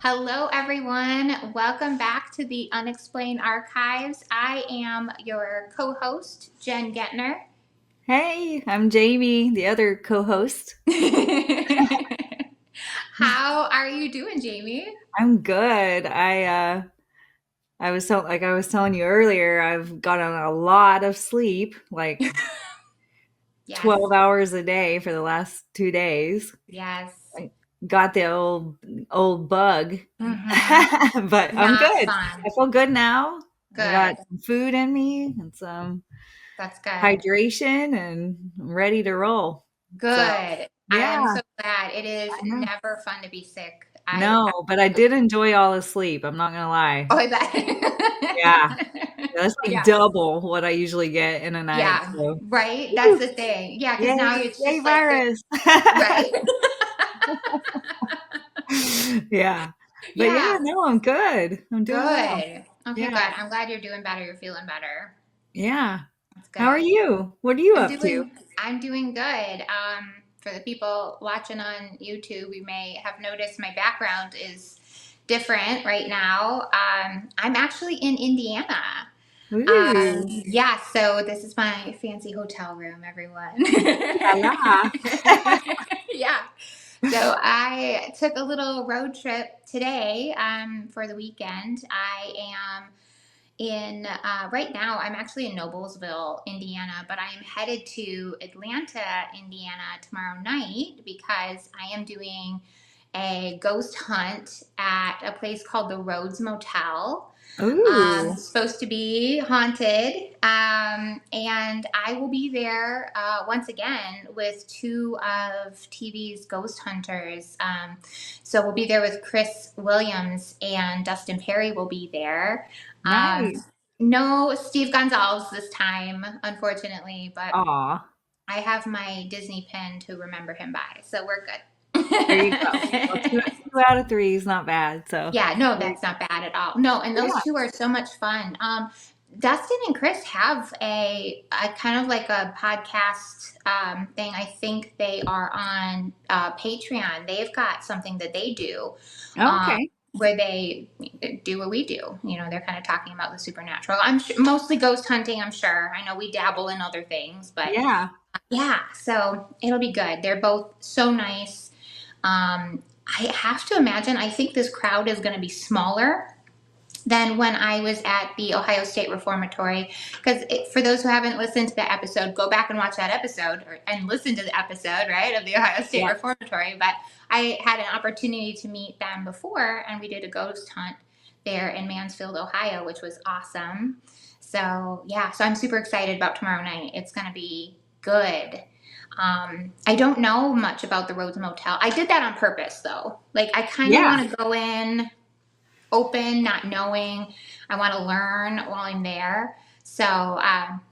Hello, everyone. Welcome back to the Unexplained Archives. I am your co host, Jen Getner. Hey, I'm Jamie, the other co-host. How are you doing, Jamie? I'm good. I was telling you earlier, I've gotten a lot of sleep, like Yes, 12 hours a day for the last 2 days. yes. I got the old bug, Hmm. but I'm Not good. I fun. feel good now. I got Good. some food in me and some That's good. hydration, and I'm ready to roll. So, Good. I yeah, am so glad. It is I know. never fun to be sick. I No, but I did enjoy all the sleep. I'm not gonna lie. Oh, I Yeah, bet. that's like Yeah. double what I usually get in a night. Yeah. So, Right. That's woo, the thing. Yeah. Because now yay, it's yay, just like, virus. right. Yeah, but yeah, Yeah. no, I'm good. I'm doing well. Good. Okay, Yeah, good. I'm glad you're doing better. You're feeling better. yeah. That's How are good. you? What are you I'm up to? doing I'm doing good. For the people watching on YouTube, you may have noticed my background is different right now. I'm actually in Indiana. Ooh, Yeah, so this is my fancy hotel room, everyone. ooh la la. Yeah. So I took a little road trip today for the weekend. I am right now, I'm actually in Noblesville, Indiana, but I am headed to Atlanta, Indiana tomorrow night because I am doing a ghost hunt at a place called the Rhodes Motel. Ooh, Supposed to be haunted. And I will be there once again with two of TV's ghost hunters. So we'll be there with Chris Williams and Dustin Perry will be there. Um, nice. no Steve Gonzalez this time, unfortunately, but Aw, I have my Disney pin to remember him by. So we're there you go. Well, good. two out of three is not bad. So, Yeah, no, there you that's not bad at all. No, and go. those Yeah. two are so much fun. Dustin and Chris have a kind of like a podcast thing. I think they are on Patreon. They've got something that they do um, Okay. where they do what we do. You know, they're kind of talking about the supernatural. I'm mostly ghost hunting. I'm sure. I know we dabble in other things, but Yeah. yeah, so it'll be good. They're both so nice. I have to imagine, I think this crowd is going to be smaller than when I was at the Ohio State Reformatory. Because for those who haven't listened to the episode, go back and watch that episode and listen to the episode, right, of the Ohio State Yeah. Reformatory. But I had an opportunity to meet them before, and we did a ghost hunt there in Mansfield, Ohio, which was awesome. So, yeah, so I'm super excited about tomorrow night. It's going to be good. I don't know much about the Rhodes Motel. I did that on purpose, though. Like, I kind of Yeah. want to go in open, not knowing. I want to learn while I'm there. So,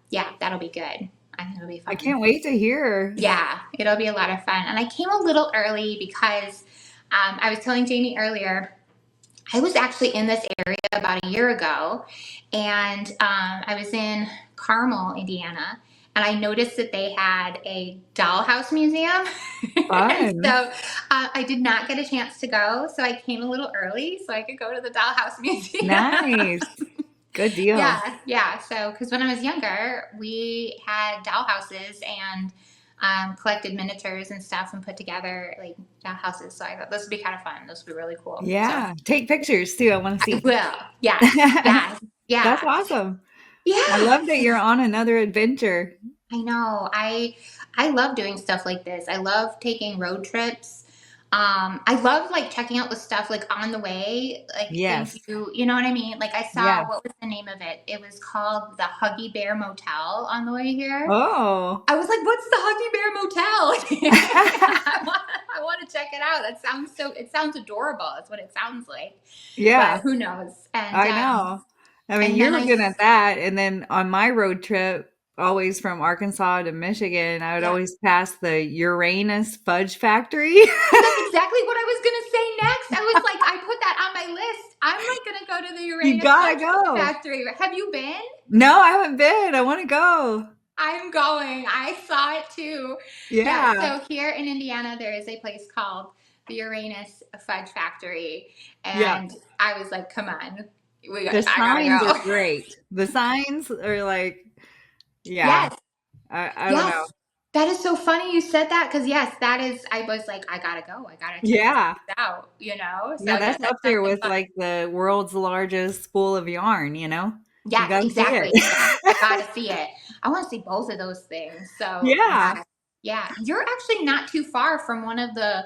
yeah, that'll be good. I think it'll be I fun. can't wait to hear. Yeah, it'll be a lot of fun. And I came a little early because I was telling Jamie earlier, I was actually in this area about a year ago, and I was in Carmel, Indiana, and I noticed that they had a dollhouse museum. And Fun. so I did not get a chance to go, so I came a little early so I could go to the dollhouse museum. Nice. Good deal. Yeah, yeah. So, because when I was younger, we had doll houses and collected miniatures and stuff and put together like doll houses. So I thought this would be kind of fun. This would be really cool. So Yeah. Take pictures too. I want to I see. will. Yes, yes, That's yeah, awesome. I yeah. love that you're on another adventure. I know. I love doing stuff like this. I love taking road trips. I love like checking out the stuff like on the way. Like if Yes. you know what I mean? Like I saw, Yes. what was the name of it? It was called the Huggy Bear Motel on the way here. Oh. I was like, "What's the Huggy Bear Motel?" I want to check it out. It sounds adorable. That's what it sounds like. But Yeah, who knows? I know. I mean, And you're then looking at that, and then on my road trip, always from Arkansas to Michigan, I would yeah. always pass the Uranus Fudge Factory. Oh, that's exactly what I was gonna say next. I was like, I put that on my list. I'm like gonna go to the You Uranus gotta Fudge go. Factory. Have you been? No, I haven't been. I want to go. I'm going. I saw it too. Yeah. Yeah. So here in Indiana, there is a place called the Uranus Fudge Factory, Yeah. and I was like, "Come on, The I gotta signs are go." great. The signs are like, yeah, Yes, I don't know. yes, that is so funny you said that because yes, that is. I was like, I gotta go. I gotta check this Yeah. out. You know. So Yeah, yeah, that's that's up there something with fun. like the world's largest spool of yarn, you know? You Yes, gotta see it. exactly. Yeah, I gotta see it. I want to see both of those things. So Yeah. yeah, yeah. You're actually not too far from one of the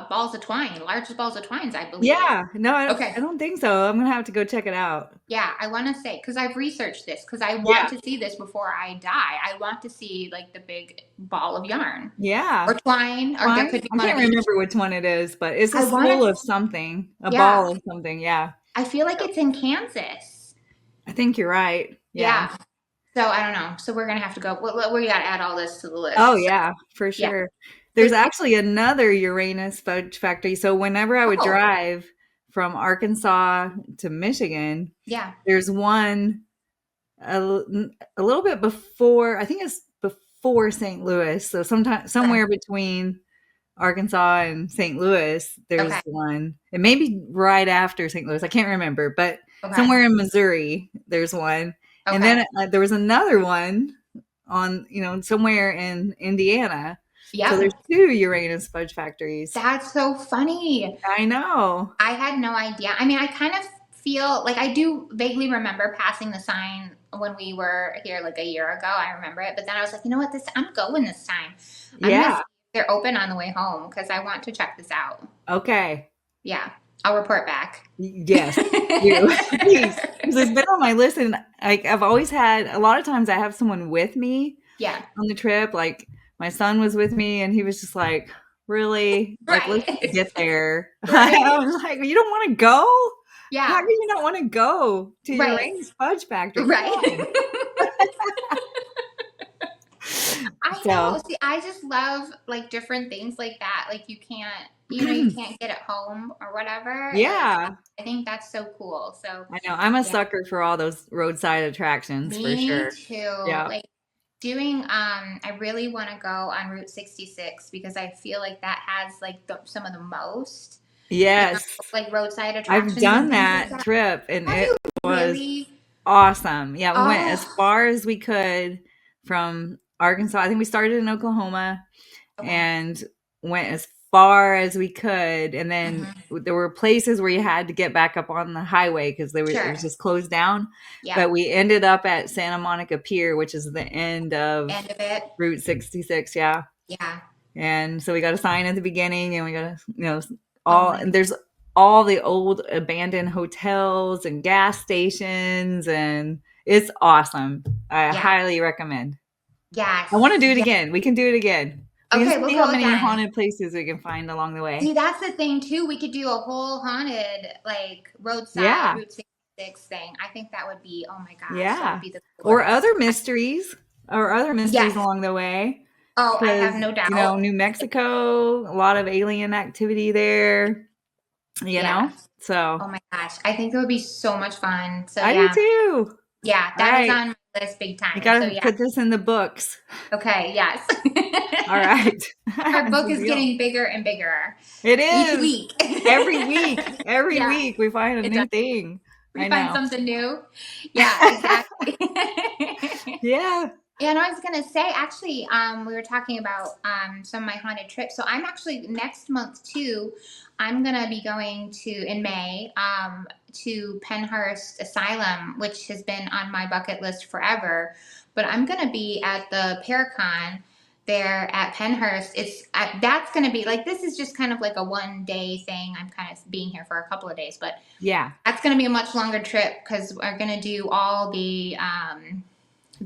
balls of twine, largest balls of twines, I believe. Yeah. No, I Okay. don't think so. I'm gonna have to go check it out. Yeah, I want to say because I've researched this because I want Yeah. to see this before I die. I want to see like the big ball of yarn or Yeah. twine, or there Fine. could be I one can't of each. remember which one it is, but it's a I want spool to. of something, a Yeah, ball of something. Yeah. I feel like So it's in Kansas. I think you're right. Yeah. Yeah. So I don't know. So we're gonna have to go. We got to add all this to the Oh, list. So yeah, for yeah. sure. So There's actually another Uranus fudge factory. So whenever I would oh drive from Arkansas to Michigan, yeah. there's one a, l- a little bit before, I think it's before St. Louis. So sometime Okay. somewhere between Arkansas and St. Louis, Okay. there's one. It may be right after St. Louis. I can't remember, but Okay. somewhere in Missouri, there's one. And Okay. then there was another one on, somewhere in Indiana. So there's Yep. two Uranus fudge factories. That's so funny. I know. I had no idea. I mean, I kind of feel like I do vaguely remember passing the sign when we were here like a year ago. I remember it, but then I was like, you know what? This I'm going this time. I'm gonna see Yeah. if they're open on the way home because I want to check this out. Okay. Yeah, I'll report back. Yes. You please, because it's been on my list, and like I've always had. A lot of times, I have someone with me Yeah. on the trip. Like my son was with me, and he was just like, "Really? Like, let's Right. get there." Right. I was like, "You don't want to go? How Yeah. can you not want to go to your Right. Uranus fudge factory? Come Right. on." I So, know. See, I just love like different things like that. Like you can't get it home or whatever. Like yeah, I think that's so cool. So I know. I'm a yeah, sucker for all those roadside attractions for me sure. too. Yeah. Like doing I really want to go on Route 66 because I feel like that has like some of the most, you know, Yes. like roadside I've attractions and done things like that that. trip and Have it you was really? awesome. Yeah, we went as Oh, far as we could from Arkansas. I think we started in Oklahoma okay. and went as far as we could. And then Hmm. there were places where you had to get back up on the highway because it was Sure. just closed down. Yep. But we ended up at Santa Monica Pier, which is the end of End of it. Route 66. Yeah. Yeah. And so we got a sign at the beginning and we got Oh all, my. and there's all the old abandoned hotels and gas stations, and it's awesome. I Yeah. highly recommend. I want to Yes. do it Yeah. again. We can do it again. We can Okay, we'll see how go many again. haunted places we can find along the See, way. that's the thing too. We could do a whole haunted, like roadside Yeah. Route 66 thing. I think that would be, oh my gosh, that would Yeah. be the Or coolest. other mysteries or other mysteries Yes. along the way. Oh, I have Because, no doubt. New Mexico, a lot of alien activity there, Yeah. So Oh my gosh. I think it would be so much fun. So I do yeah. too. Yeah, All that is right. on my list big We time. got So to yeah. put this in the books. Okay, yes. All right. Our That's book a is deal. getting bigger and bigger It each is. week. Every week. Every Yeah, week we find a it does. new thing. We I find know. something new. Yeah, exactly. Yeah. And I was gonna say, actually, we were talking about some of my haunted trips. So I'm actually next month too. I'm gonna be going to in May to Penhurst Asylum, which has been on my bucket list forever. But I'm gonna be at the Paracon there at Penhurst. That's gonna be like this is just kind of like a 1 day thing. I'm kind of being here for a couple of days, but Yeah. that's gonna be a much longer trip because we're gonna do all the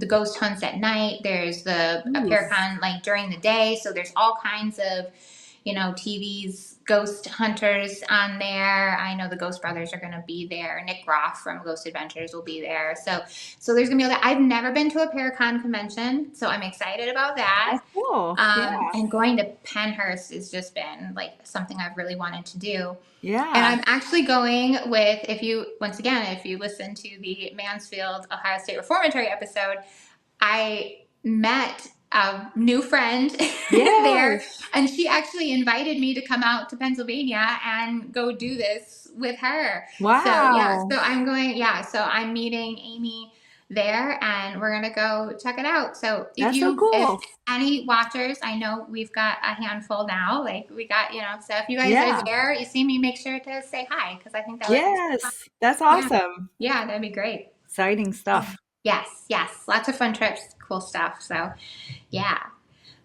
ghost hunts at night. There's the Ooh. Paracon like during the day. So there's all kinds of, TV's ghost hunters on there. I know the Ghost Brothers are going to be there. Nick Groff from Ghost Adventures will be there. So there's going to be all that. I've never been to a Paracon convention, so I'm excited about that. That's cool. Yeah. And going to Penhurst has just been like something I've really wanted to do. And Yeah. I'm actually going with, if you listen to the Mansfield, Ohio State Reformatory episode, I met new friend there, Yes. and she actually invited me to come out to Pennsylvania and go do this with her. So yeah, Wow. so I'm going. Yeah, so I'm meeting Amy there, and we're gonna go check it out. So That's so if cool. any watchers, I know we've got a handful now. Like we got, so if you guys are Yeah. there, you see me, make sure to say hi because I think that would be so fun. Yes. That's Yeah, awesome. yeah, that'd be great. Exciting stuff. Yes, yes, lots of fun trips, cool stuff. So yeah.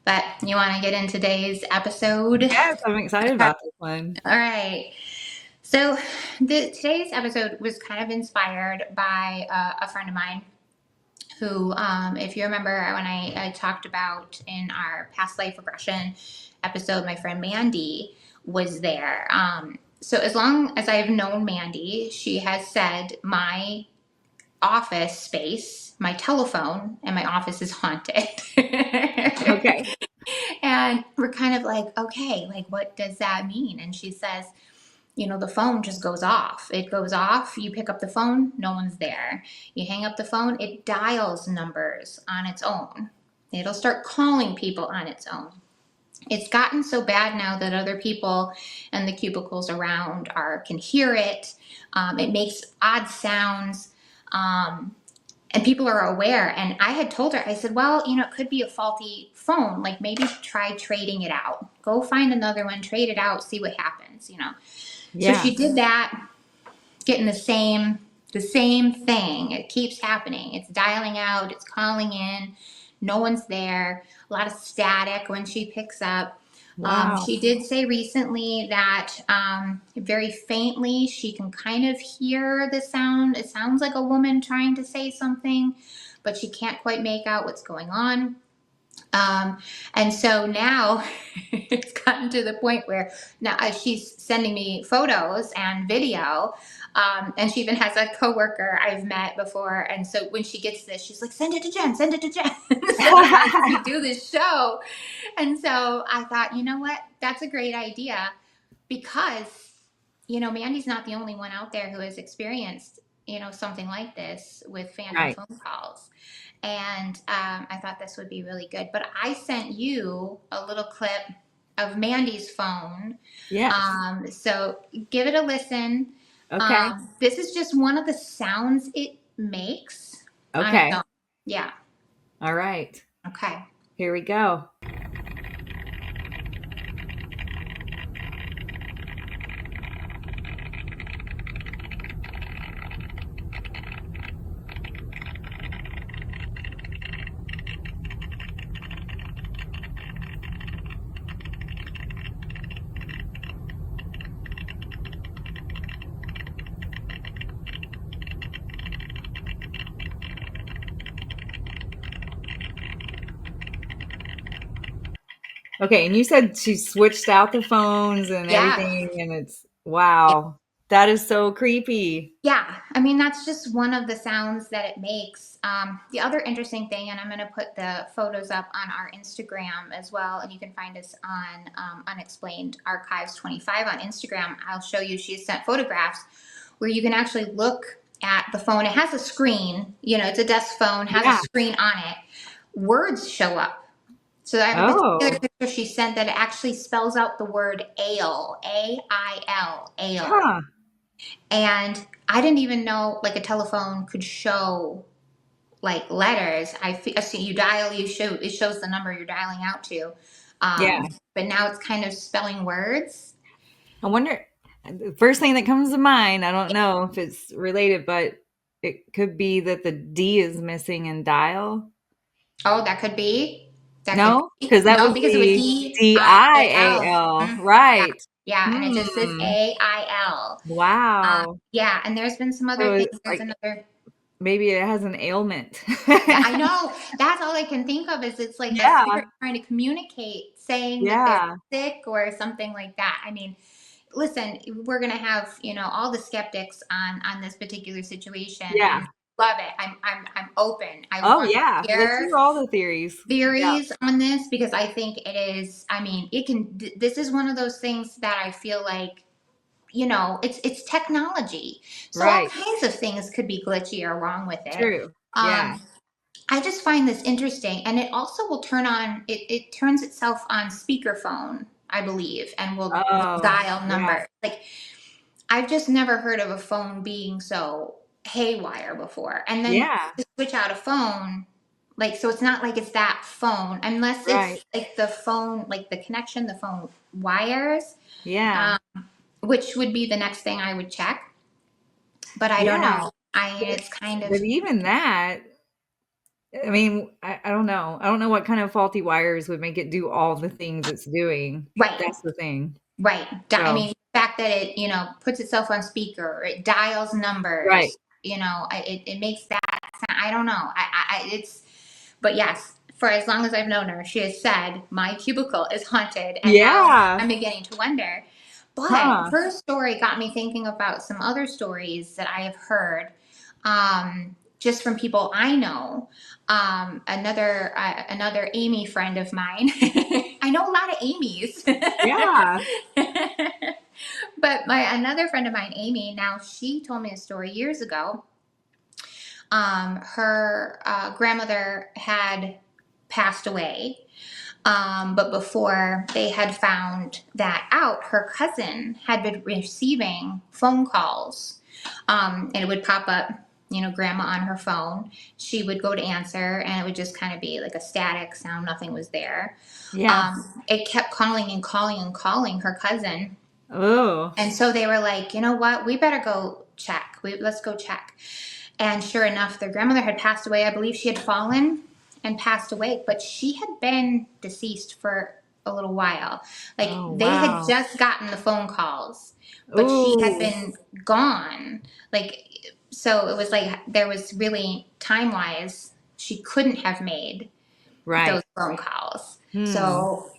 But you want to get in today's episode? Yes, I'm excited about this one. All right. So today's episode was kind of inspired by a friend of mine who, if you remember when I talked about in our past life regression episode, my friend Mandy was there. So as long as I've known Mandy, she has said my office space, my telephone, and my office is haunted. Okay. And we're kind of like, okay, like, what does that mean? And she says, the phone just goes off. It goes off. You pick up the phone, no one's there. You hang up the phone, it dials numbers on its own. It'll start calling people on its own. It's gotten so bad now that other people and the cubicles around can hear it. It makes odd sounds. And people are aware. And I had told her, I said, well, it could be a faulty phone. Like maybe try trading it out. Go find another one, trade it out, see what happens. So Yeah. she did that, getting the same thing. It keeps happening. It's dialing out, it's calling in, no one's there, a lot of static when she picks up. Wow. She did say recently that very faintly she can kind of hear the sound. It sounds like a woman trying to say something, but she can't quite make out what's going on. Um, and so now it's gotten to the point where now she's sending me photos and video. And she even has a coworker I've met before. And so when she gets this, she's like, send it to Jen, send it to Jen. So as we do this show. And so I thought, you know what? That's a great idea because, Mandy's not the only one out there who has experienced, something like this with phantom Right. phone calls. And I thought this would be really good. But I sent you a little clip of Mandy's phone. Yes. So give it a listen. Okay. This is just one of the sounds it makes on its Okay. own. Yeah. All right. Okay. Here we go. Okay, and you said she switched out the phones and Yeah. everything, and it's wow. That is so creepy. Yeah, I mean, that's just one of the sounds that it makes. The other interesting thing, and I'm going to put the photos up on our Instagram as well, and you can find us on Unexplained Archives 25 on Instagram. I'll show you, she sent photographs where you can actually look at the phone. It has a screen, it's a desk phone, has a Yeah. screen on it. Words show up. So I have a particular Oh. picture she sent that it actually spells out the word ale, A-I-L, ale. Huh. And I didn't even know like a telephone could show like letters. I see you dial, it shows the number you're dialing out to. Yeah. But now it's kind of spelling words. I wonder, the first thing that comes to mind, I don't know if it's related, but it could be that the D is missing in dial. Oh, that could be. That could No? be. Because that No, would because it was be D-I-A-L. DIAL. Mm, yeah. Right. Yeah. And it just says Hmm. A-I-L. Wow. Yeah. And there's been some other So things. it's There's like another. maybe it has an ailment. Yeah, I know. That's all I can think of is it's like a Yeah. spirit trying to communicate, saying that they're Yeah. sick or something like that. I mean, listen, we're gonna have all the skeptics on this particular situation, Yeah. and love it. I'm open. I Oh, want yeah. to Let's hear hear all the theories. Yeah. theories on this because I think it is. I mean, it can. This is one of those things that I feel like it's technology, so all Right. kinds of things could be glitchy or wrong with it. True. Yeah. Um, I just find this interesting, and it also will turn on. It turns itself on speakerphone, I believe, and will Oh, dial yeah. numbers. Like I've just never heard of a phone being so haywire before. And then Yeah, to switch out a phone, like so it's not like it's that phone, unless right. it's like the phone, like the connection the phone wires, Yeah. um, which would be the next thing I would check. But I don't Yeah. know. But It's kind of but even that, I mean, I don't know. I don't know what kind of faulty wires would make it do all the things it's doing. right. That's the thing. Right. I So, mean, the fact that it, puts itself on speaker, or it dials right. numbers, it makes that sound. I don't know. It's, but yes, for as long as I've known her, she has said my cubicle is haunted. And now Yeah. I'm beginning to wonder. But Huh. her story got me thinking about some other stories that I have heard, just from people I know. Another Amy friend of mine. I know a lot of Amy's. Yeah. But my another friend of mine, Amy, now she told me a story years ago. Her grandmother had passed away, but before they had found that out, her cousin had been receiving phone calls, and it would pop up, grandma on her phone. She would go to answer, and it would just kind of be like a static sound. Nothing was there. Yeah. It kept calling and calling and calling her cousin, Oh, and so they were like, you know what? We better go check. Let's go check. And sure enough, their grandmother had passed away. I believe she had fallen and passed away, but she had been deceased for a little while. Like oh, they had wow. just gotten the phone calls, but she had Ooh, been gone. Like, so it was like there was really time wise, she couldn't have made those right. phone calls. Hmm. So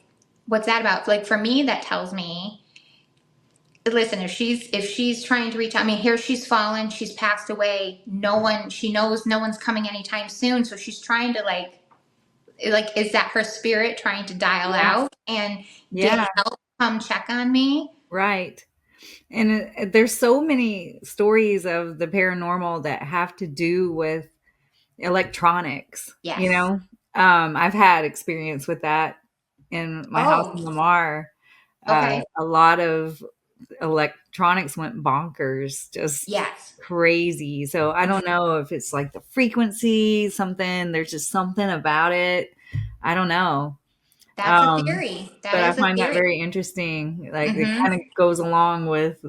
what's that about? Like for me, that tells me, listen, if she's trying to reach out, I mean, here she's fallen, she's passed away, she knows no one's coming anytime soon, so she's trying to like is that her spirit trying to dial Yeah. out and get Yeah, help, come check on me? right. And there's so many stories of the paranormal that have to do with electronics, you Yes. know? I've had experience with that in my house Oh, in Lamar. okay. A lot of electronics went bonkers, just Yes. crazy. So I don't know if it's like the frequency, something, there's just something about it. I don't know. That's a Um, theory. That but I is a find that theory. very interesting. Like it Mm-hmm. kind of goes along with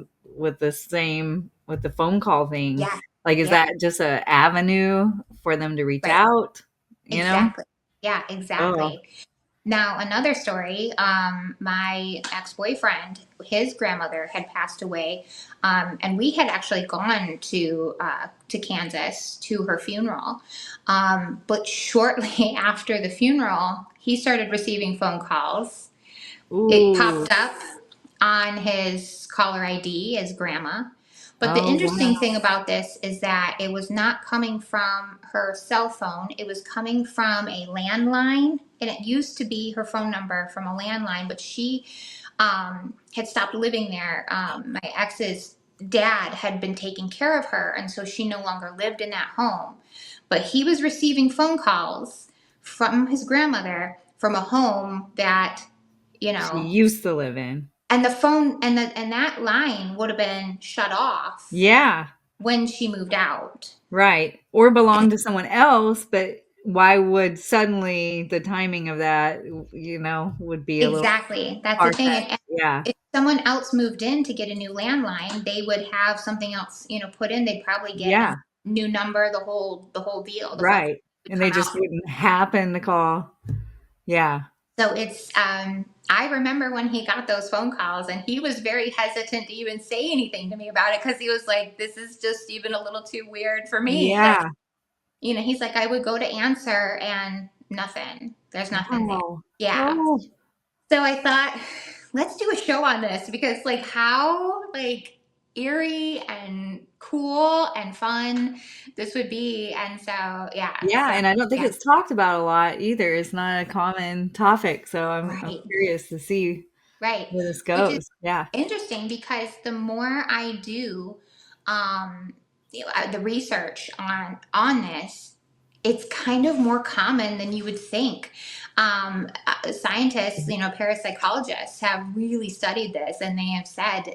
the same with the phone call thing. Yeah. Like, is Yeah. that just a avenue for them to reach Right. out? You know? Exactly. Yeah, Oh, exactly. Now, another story, my ex boyfriend, his grandmother had passed away, and we had actually gone to Kansas to her funeral. But shortly after the funeral, he started receiving phone calls. It ooh, popped up on his caller ID as grandma. But the oh interesting wow, thing about this is that it was not coming from her cell phone. It was coming from a landline. And it used to be her phone number from a landline, but she had stopped living there. My ex's dad had been taking care of her, and so she no longer lived in that home. But he was receiving phone calls from his grandmother from a home that, you she know, used to live in. and the phone and that line would have been shut off Yeah, when she moved out. right. Or belong to someone else, but why would suddenly the timing of that, would be a little Exactly. That's the far thing. fetched. And Yeah, if someone else moved in to get a new landline, they would have something else, put in. They'd probably get a yeah, new number, the whole deal. The phone company right. would And they come just out. wouldn't happen to call. Yeah. So it's I remember when he got those phone calls, and he was very hesitant to even say anything to me about it, because he was like, this is just even a little too weird for me. Like, Yeah. he's like, I would go to answer and nothing. There's nothing there. Wow. Yeah. Oh, So I thought, let's do a show on this, because like how like eerie and cool and fun this would be. And so yeah, yeah, so and I don't think yeah, it's talked about a lot either. It's not a common topic, so I'm right, curious to see right. where this Which is goes. Yeah. interesting, because the more I do, um, the research on this, It's kind of more common than you would think. Scientists, parapsychologists have really studied this, and they have said,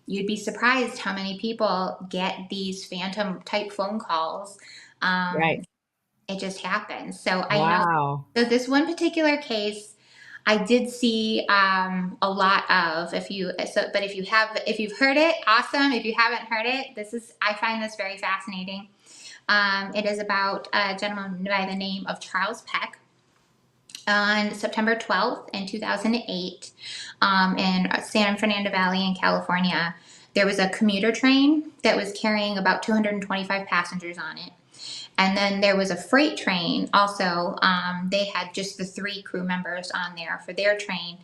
you'd be surprised how many people get these phantom type phone calls. Right. Um, it just happens. So I know. Wow. So this one particular case, I did see a lot of. But if you've heard it, awesome. If you haven't heard it, I find this very fascinating. It is about a gentleman by the name of Charles Peck. On September 12th in 2008, in San Fernando Valley in California, there was a commuter train that was carrying about 225 passengers on it. And then there was a freight train also. They had just the 3 crew members on there for their train.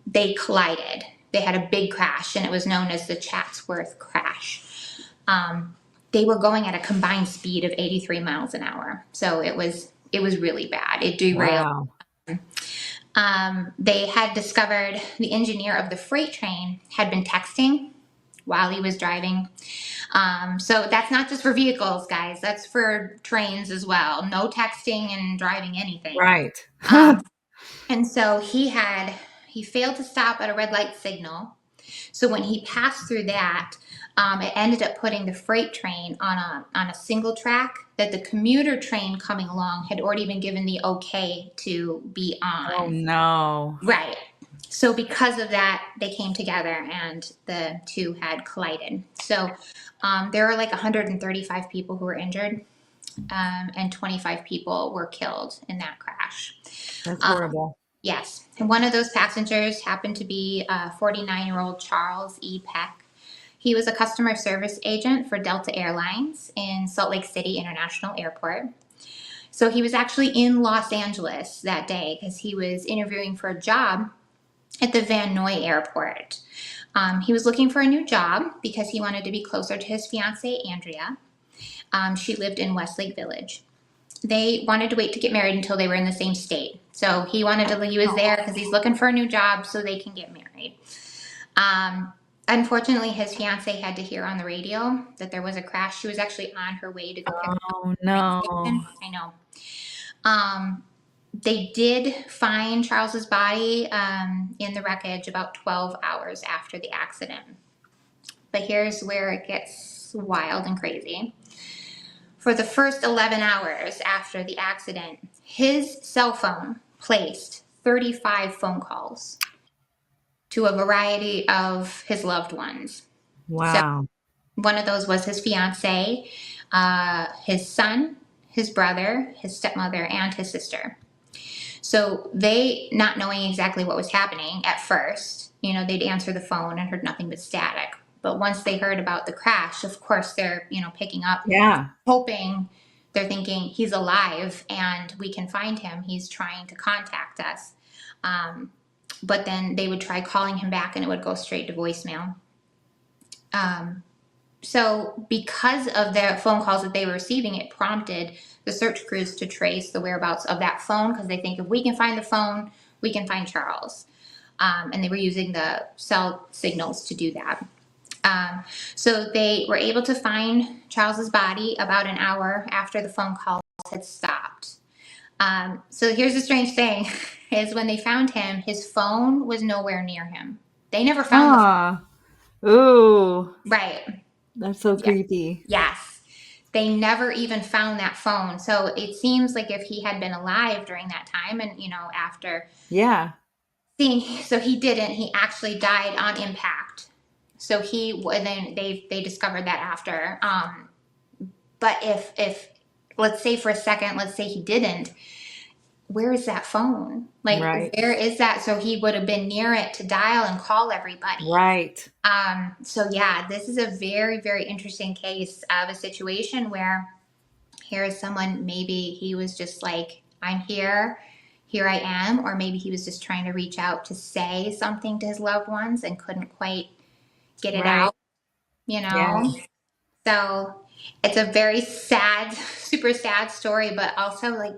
They collided. They had a big crash, and it was known as the Chatsworth crash. Um, they were going at a combined speed of 83 miles an hour. So it was really bad. It derailed. Wow. They had discovered the engineer of the freight train had been texting while he was driving. So that's not just for vehicles, guys. That's for trains as well. No texting and driving anything. Right. Um, and so he failed to stop at a red light signal. So when he passed through that, it ended up putting the freight train on a single track that the commuter train coming along had already been given the okay to be Oh on. no. Right. So because of that, they came together and the two had collided. So there were like 135 people who were injured, and 25 people were killed in that crash. That's Um, horrible. yes. And one of those passengers happened to be 49-year-old Charles E. Peck. He was a customer service agent for Delta Airlines in Salt Lake City International Airport. So he was actually in Los Angeles that day because he was interviewing for a job at the Van Noy Airport. He was looking for a new job because he wanted to be closer to his fiancee, Andrea. She lived in Westlake Village. They wanted to wait to get married until they were in the same state. So he was there because he's looking for a new job so they can get married. Um, Unfortunately, his fiancee had to hear on the radio that there was a crash. She was actually on her way to go pick him up Oh at the no. train station. I know. Um, they did find Charles's body in the wreckage about 12 hours after the accident. But here's where it gets wild and crazy. For the first 11 hours after the accident, his cell phone placed 35 phone calls to a variety of his loved ones. So Wow. one of those was his fiance, his son, his brother, his stepmother, and his sister. So they, not knowing exactly what was happening at first, they'd answer the phone and heard nothing but static. But once they heard about the crash, of course, they're, picking up, Yeah. hoping, they're thinking he's alive and we can find him. He's trying to contact us. Um, but then they would try calling him back and it would go straight to voicemail. Um, so because of the phone calls that they were receiving, it prompted the search crews to trace the whereabouts of that phone because they think if we can find the phone, we can find Charles. And they were using the cell signals to do that. Um, so they were able to find Charles's body about an hour after the phone calls had stopped. So here's the strange thing is when they found him, his phone was nowhere near him. They never found the phone. Ah. Ooh. Right. That's so Yeah. creepy. Yes. They never even found that phone. So it seems like if he had been alive during that time and, after Yeah. seeing, so he didn't, he actually died on impact. So and then they discovered that after. But if let's say for a second, let's say he didn't, where is that phone? Like, Right. where is that? So he would have been near it to dial and call everybody. Right. So yeah, this is a very, very interesting case of a situation where here is someone, maybe he was just like, I'm here I am, or maybe he was just trying to reach out to say something to his loved ones and couldn't quite get it Right. out, you Yeah. know? So it's a very sad, super sad story, but also like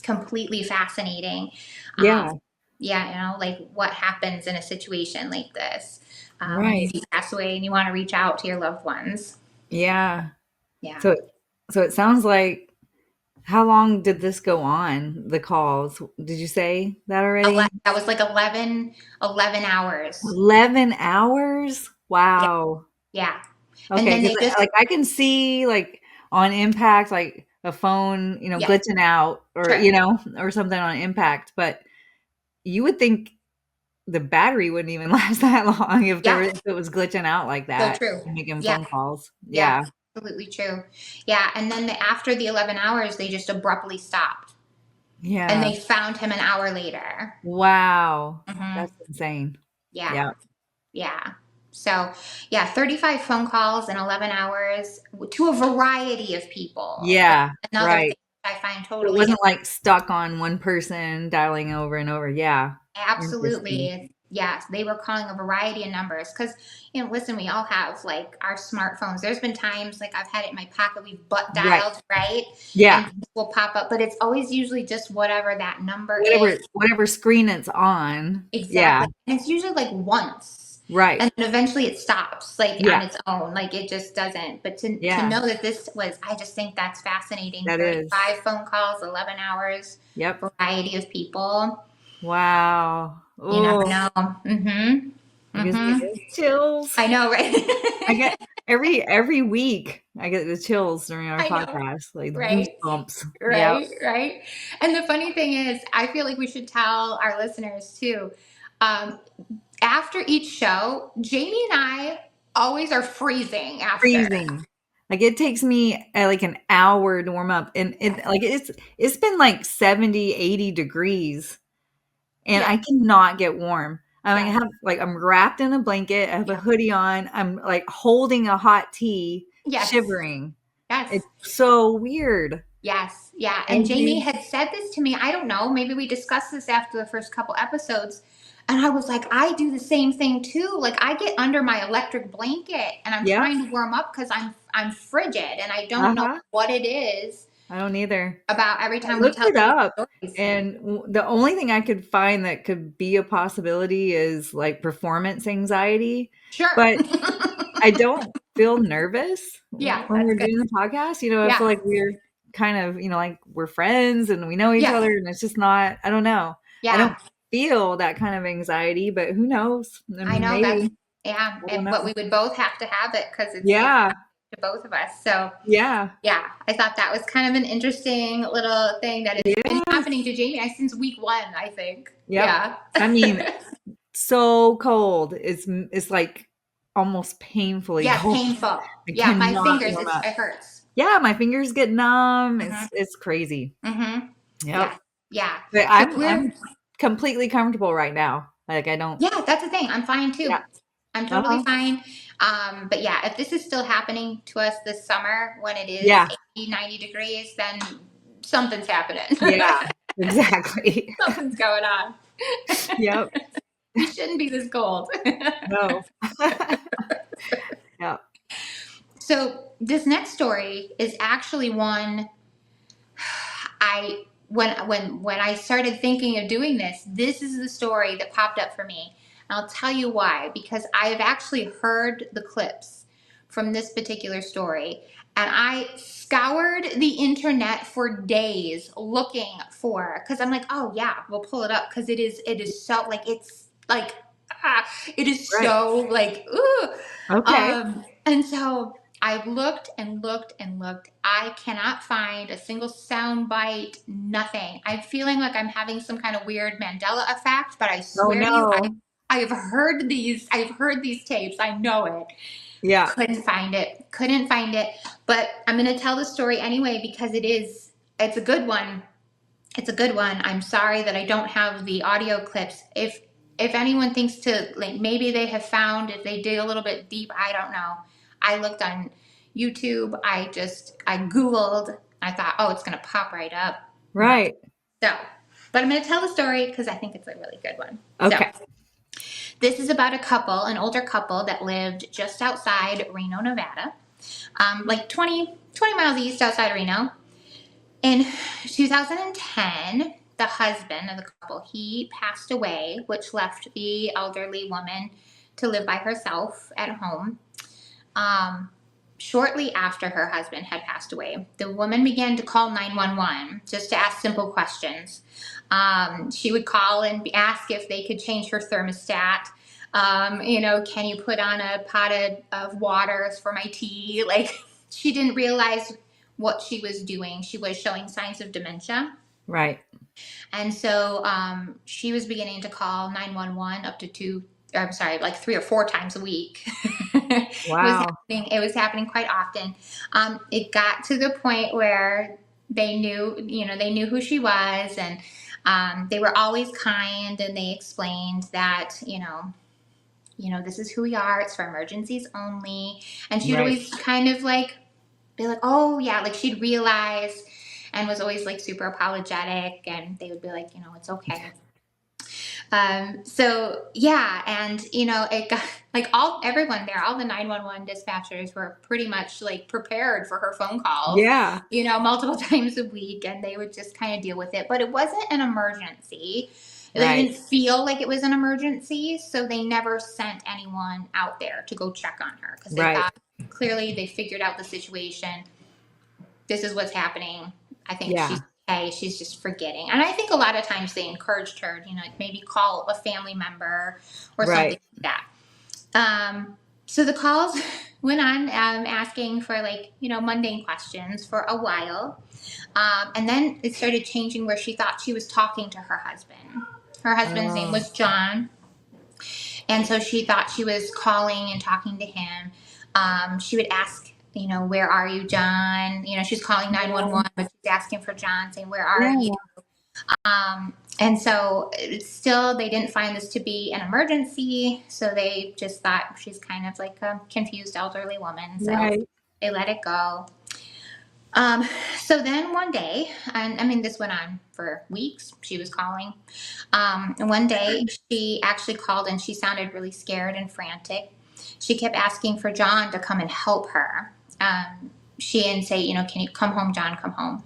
completely fascinating. Um, Yeah. yeah, like what happens in a situation like this when Right. you pass away and you want to reach out to your loved ones. Yeah. Yeah. So so it sounds like How long did this go on, the calls? Did you say that already? That was like 11 hours. 11 hours? Yeah, Wow. yeah. And Okay, then because they just, like I can see like on impact, like a phone, yeah, glitching out or sure. or something on impact, but you would think the battery wouldn't even last that long Yeah, if it was glitching out like so that true. and making Yeah, phone calls. yeah, Yeah. absolutely true. Yeah, and then after the 11 hours, they just abruptly stopped. And Yeah. they found him an hour later. Wow. Hmm. That's insane. Yeah, Yeah. yeah. So, yeah, 35 phone calls in 11 hours to a variety of people. That's Yeah. another thing Right. I find So it totally wasn't like stuck on one person dialing over and over. Yeah. Interesting. absolutely. Yes, they were calling a variety of numbers because, listen, we all have like our smartphones. There's been times like I've had it in my pocket, we've butt Right. dialed, right? And Yeah. things will pop up, but it's always usually just whatever that number is. Whatever screen it's on. Yeah. Exactly. And it's usually like once. Right. And then eventually it stops, like on Yeah. its own. Like it just doesn't. But to Yeah. know that this was, I just think that's fascinating. That is. 35 phone calls, 11 hours, Yep. variety of people. Wow. You never Oh, know. Mm-hmm. it gives me Mm-hmm. the chills. I know, right? I get every week I get the chills during our I know. podcast, like the Right. goosebumps. Yep. Right. Right. And the funny thing is, I feel like we should tell our listeners too. Um, After each show, Jamie and I always are freezing after. Freezing. Like it takes me like an hour to warm up and it's been like 70, 80 degrees and Yeah. I cannot get warm. I mean, I Yes. have like I'm wrapped in a blanket, I have a Yeah. hoodie on, I'm like holding a hot tea, Yes. shivering. Yes. It's so weird. Yes. Yeah. And Jamie Every had said this to me. I don't know. Maybe we discussed this after the first couple episodes. And I was like, I do the same thing too. Like I get under my electric blanket and I'm Yep. trying to warm up because I'm frigid and I don't know Uh-huh. what it is I don't either. about every I time we looked tell it each up, other stories. and the only thing I could find that could be a possibility is like performance anxiety, Sure. but I don't feel nervous Yeah, when that's we're good. doing the podcast. I feel Yeah. like we're kind of, like we're friends and we know each Yes. other, and it's just not, I don't know. I Yeah. don't feel that kind of anxiety, but who knows? I I mean, know that's, maybe. yeah, I don't but know. we would both have to have it because it's Yeah. to both of us. So Yeah. yeah, I thought that was kind of an interesting little thing that has been happening Yes. to Jamie since week one, I think. Yep. Yeah. I mean, so cold. It's like almost painfully Yeah, cold. painful. I Yeah, my cannot fingers, warm up. it hurts. Yeah, my fingers get numb. Hmm. It's crazy. Hmm. Yep. Yeah. Yeah. But So I'm completely comfortable right now. Like I don't. yeah, that's the thing. I'm fine Yeah. too. I'm totally Uh-huh. fine. But yeah, if this is still happening to us this summer when it is Yeah. 80, 90 degrees, then something's happening. Yeah. Exactly. Something's going on. Yep. We shouldn't be this cold. No. Yeah. So this next story is actually one I when I started thinking of doing this, this is the story that popped up for me. And I'll tell you why, because I've actually heard the clips from this particular story and I scoured the internet for days looking for because I'm like, "Oh yeah, we'll pull it up because it is so like it's like it is Right. so like ooh." Okay. And so I've looked and looked and looked. I cannot find a single sound bite, nothing. I'm feeling like I'm having some kind of weird Mandela effect, but I Oh swear to you, no. I've heard these tapes. I know it. Yeah. Couldn't find it. Couldn't find it. But I'm gonna tell the story anyway because it's a good one. It's a good one. I'm sorry that I don't have the audio clips. If anyone thinks to like maybe they have found if they dig a little bit deep, I don't know. I looked on YouTube. I Googled. I thought, oh, it's gonna pop right up. Not Right. so. But I'm gonna tell the story because I think it's a really good one. So Okay. this is about a couple, an older couple that lived just outside Reno, Nevada, like 20 miles east outside Reno. In 2010, the husband of the couple, he passed away, which left the elderly woman to live by herself at home. Um, Shortly after her husband had passed away, the woman began to call 911 just to ask simple questions. She would call and ask if they could change her thermostat. Can you put on a pot of water for my tea? Like, she didn't realize what she was doing. She was showing signs of dementia. Right. And so she was beginning to call 911 up to two, I'm sorry, like 3 or 4 times a week. Wow. It was happening quite often. It got to the point where they knew who she was, and they were always kind, and they explained that, this is who we are. It's for emergencies only. And she would Right. always kind of like be like, oh yeah, like she'd realize, and was always like super apologetic, and they would be like, it's okay. So yeah, and it got like everyone there, all the 911 dispatchers were pretty much like prepared for her phone calls, Yeah. multiple times a week, and they would just kind of deal with it. But it wasn't an emergency. They Right. didn't feel like it was an emergency, so they never sent anyone out there to go check on her because they Right. thought clearly they figured out the situation. This is what's happening. I think she's Yeah. okay. She's just forgetting. And I think a lot of times they encouraged her, like maybe call a family member or something Right. like that. So the calls went on, asking for like, mundane questions for a while. And then it started changing where she thought she was talking to her husband. Her husband's name Oh. was John. And so she thought she was calling and talking to him. She would ask, where are you, John? She's calling 911, but she's asking for John, saying, where are you? Yeah. And so still, they didn't find this to be an emergency. So they just thought she's kind of like a confused elderly woman. So Right. they let it go. Um, so then one day, and I mean, this went on for weeks. She was calling. And one day she actually called and she sounded really scared and frantic. She kept asking for John to come and help her. She and say, can you come home, John, come home.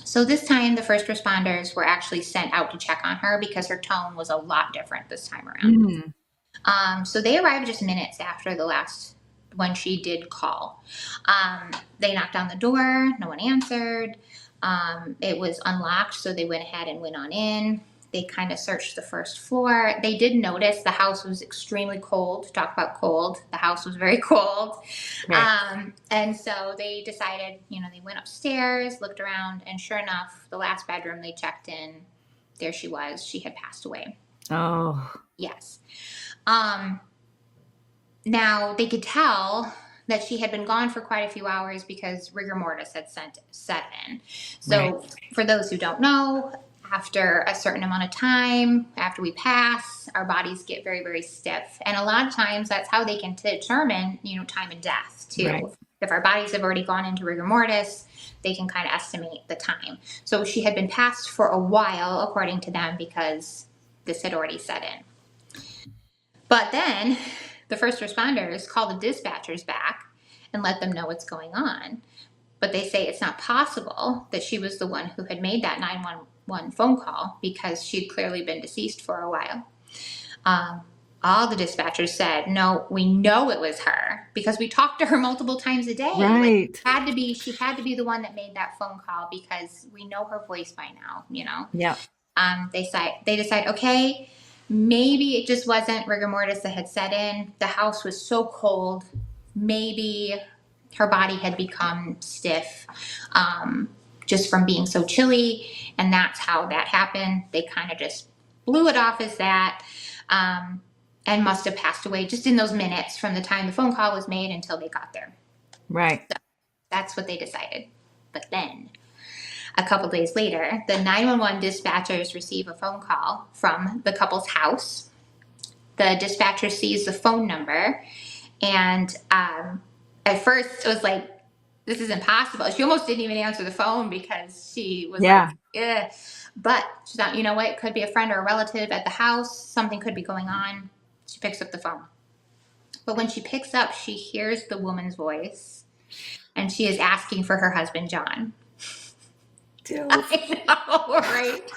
So this time the first responders were actually sent out to check on her because her tone was a lot different this time around. Mm. So they arrived just minutes after the last when she did call. They knocked on the door, no one answered. It was unlocked, so they went ahead and went on in. They kind of searched the first floor. They did notice the house was extremely cold. Talk about cold. The house was very cold. Okay. And so they decided, they went upstairs, looked around, and sure enough, the last bedroom they checked in, there she was. She had passed away. Oh. Yes. Now they could tell that she had been gone for quite a few hours because rigor mortis had set in. Right. So for those who don't know, after a certain amount of time, after we pass, our bodies get very, very stiff. And a lot of times that's how they can determine, time and death too. Right. If our bodies have already gone into rigor mortis, they can kind of estimate the time. So she had been passed for a while, according to them, because this had already set in. But then the first responders call the dispatchers back and let them know what's going on. But they say it's not possible that she was the one who had made that 911 phone call because she'd clearly been deceased for a while. All the dispatchers said, no, we know it was her because we talked to her multiple times a day. Right. She had to be the one that made that phone call because we know her voice by now, Yeah. They decide, okay, maybe it just wasn't rigor mortis that had set in. The house was so cold. Maybe her body had become stiff just from being so chilly. And that's how that happened. They kind of just blew it off as that and must have passed away just in those minutes from the time the phone call was made until they got there. Right. So that's what they decided. But then a couple days later, the 911 dispatchers receive a phone call from the couple's house. The dispatcher sees the phone number, and at first it was like, this is impossible. She almost didn't even answer the phone because she was like, ugh. But she thought, you know what? It could be a friend or a relative at the house. Something could be going on. She picks up the phone. But when she picks up, she hears the woman's voice, and she is asking for her husband, John. I know, right?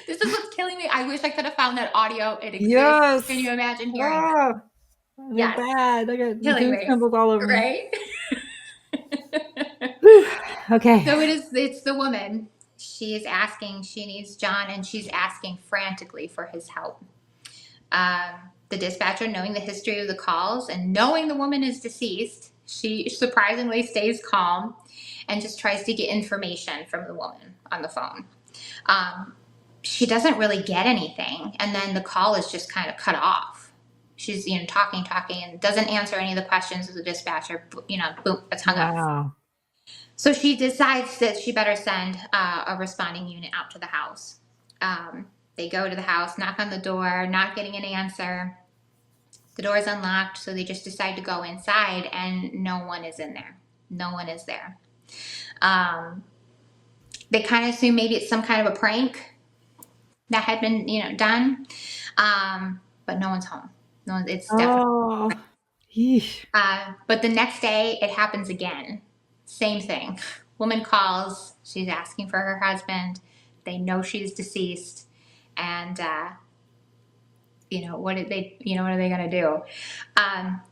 This is what's killing me. I wish I could have found that audio. It exists. Yes. Can you imagine hearing that? Oh. They're Yes, bad. I got killing me, goosebumps all over me. right? Whew. Okay. So it's the woman. She is asking, she needs John, and she's asking frantically for his help. Um, the dispatcher, knowing the history of the calls and knowing the woman is deceased, she surprisingly stays calm and just tries to get information from the woman on the phone. Um, she doesn't really get anything, and then the call is just kind of cut off. She's talking, and doesn't answer any of the questions of the dispatcher. Boom, it's hung up. Wow. So she decides that she better send a responding unit out to the house. They go to the house, knock on the door, not getting an answer. The door is unlocked, so they just decide to go inside, and no one is in there. No one is there. Um, they kind of assume maybe it's some kind of a prank that had been, done, but no one's home. No one, it's definitely. Oh. Yeesh. But the next day, it happens again. Same thing. Woman calls. She's asking for her husband. They know she's deceased, and what did they? What are they gonna do?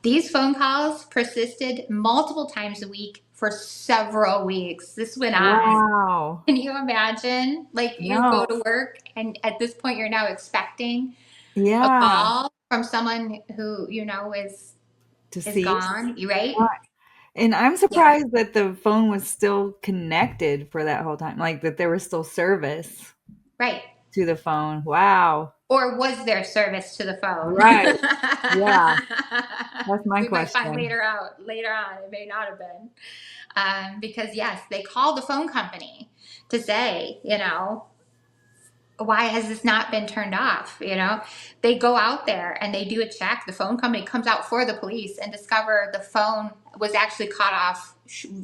These phone calls persisted multiple times a week for several weeks. This went on. Wow. Can you imagine? Like you go No. to work, and at this point, you're now expecting a Yeah. call from someone who is Deceased. gone. You right? Right. And I'm Yeah. surprised that the phone was still connected for that whole time, like that there was still service Right. to the phone. Wow. Or was there service to the phone? Right. Yeah. That's my We might find question. later on, it may not have been. Because yes, they called the phone company to say, why has this not been turned off? They go out there and they do a check. The phone company comes out for the police and discover the phone was actually cut off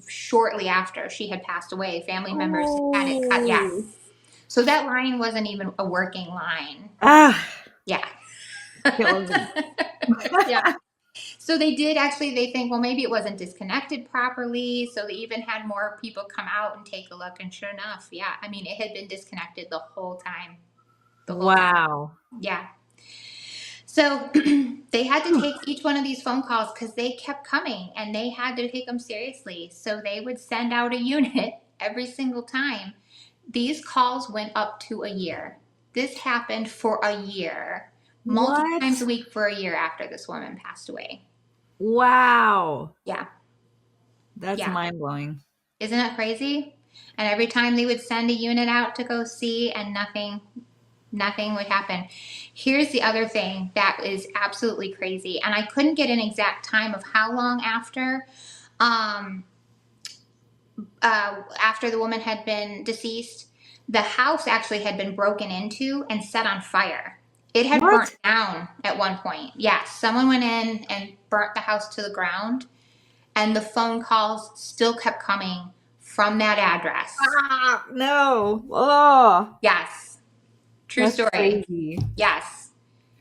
shortly after she had passed away. Family members had it cut. Yes. Oh. So that line wasn't even a working line. Ah. Yeah. Killing me. Yeah. So they think, well, maybe it wasn't disconnected properly. So they even had more people come out and take a look. And sure enough, yeah, I mean, it had been disconnected the whole time. The whole time. Wow. Yeah. So they had to Whew. take each one of these phone calls because they kept coming and they had to take them seriously. So they would send out a unit every single time. These calls went up to a year. This happened for a year, multiple times a What? week for a year after this woman passed away. Wow. Yeah. That's Yeah. mind blowing. Isn't that crazy? And every time they would send a unit out to go see and nothing would happen. Here's the other thing that is absolutely crazy. And I couldn't get an exact time of how long um, after the woman had been deceased, the house actually had been broken into and set on fire. It had burnt What? down at one point. Yes, someone went in and burnt the house to the ground, and the phone calls still kept coming from that address. Ah, no. Oh, Yes, true that's story. crazy. Yes.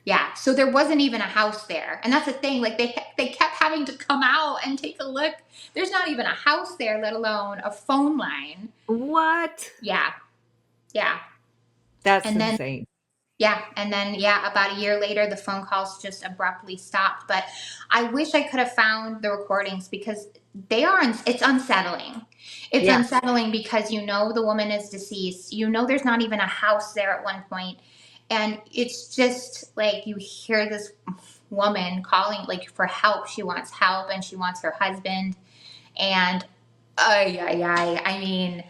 Yeah, so there wasn't even a house there, and that's the thing. Like they kept having to come out and take a look. There's not even a house there, let alone a phone line. What? Yeah, yeah, That's and then insane. about a year later, the phone calls just abruptly stopped. But I wish I could have found the recordings because it's unsettling. It's Yeah. unsettling because the woman is deceased. There's not even a house there at one point, and it's just like you hear this woman calling like for help. She wants help and she wants her husband. And I mean,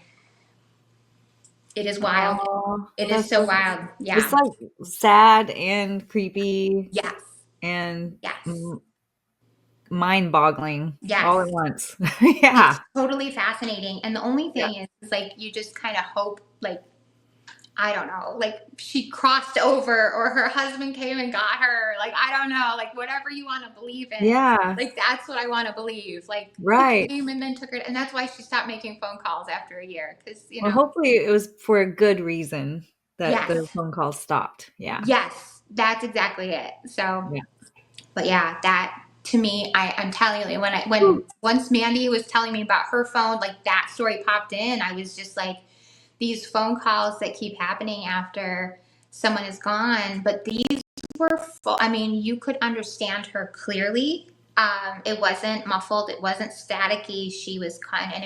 it is wild. Oh, It is that's so wild. it's Yeah. like sad and creepy Yes. and Yes. mind-boggling Yes. all at once. Yeah. It's totally fascinating. And the only Yeah. thing is like you just kind of hope like I don't know, like she crossed over or her husband came and got her. Like I don't know, like whatever you want to believe in. Yeah. Like that's what I want to believe. Like he Right. came and then took her, and that's why she stopped making phone calls after a year. Because Well, hopefully it was for a good reason that the yes, phone call stopped. Yeah. yes, that's exactly it. So, Yeah. but yeah, that to me, I'm telling you, when Whew. once Mandy was telling me about her phone, like that story popped in, I was just like, these phone calls that keep happening after someone is gone, but these were full. I mean, you could understand her clearly. It wasn't muffled. It wasn't staticky. She was kind, and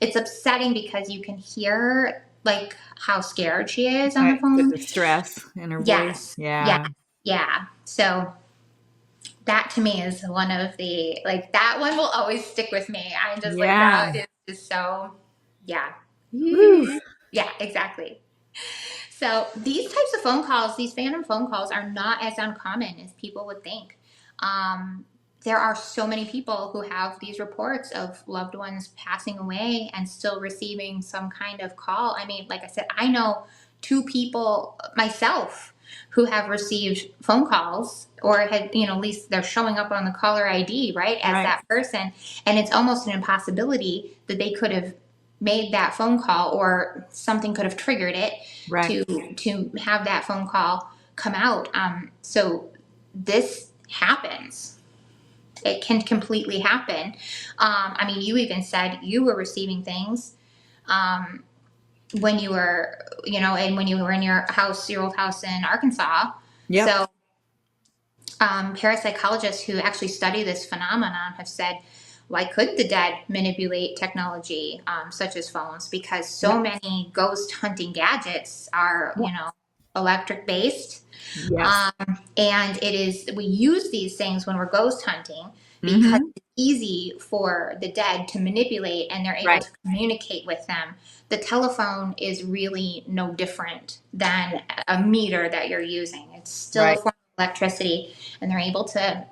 it's upsetting because you can hear like how scared she is on the Right. The phone. distress in her voice. Yes, yeah, Yeah. yeah. So that to me is one of the like that one will always stick with me. I'm just like Yeah. that is just so, yeah. Whew. Woo. Yeah, exactly. So these types of phone calls, these phantom phone calls, are not as uncommon as people would think. Um, there are so many people who have these reports of loved ones passing away and still receiving some kind of call. I mean, like I said, I know two people myself who have received phone calls or had, at least they're showing up on the caller ID, right, as Right. that person. And it's almost an impossibility that they could have made that phone call or something could have triggered it Right. to have that phone call come out. So this happens. It can completely happen. I mean, you even said you were receiving things um, when you were, and when you were in your house, your old house in Arkansas. Yep. So parapsychologists who actually study this phenomenon have said, why could the dead manipulate technology such as phones? Because so Yep. many ghost hunting gadgets are, Yep. electric based. Yes. And we use these things when we're ghost hunting because Mm-hmm. it's easy for the dead to manipulate and they're able Right. to communicate with them. The telephone is really no different than a meter that you're using. It's still a Right. form of electricity, and they're able to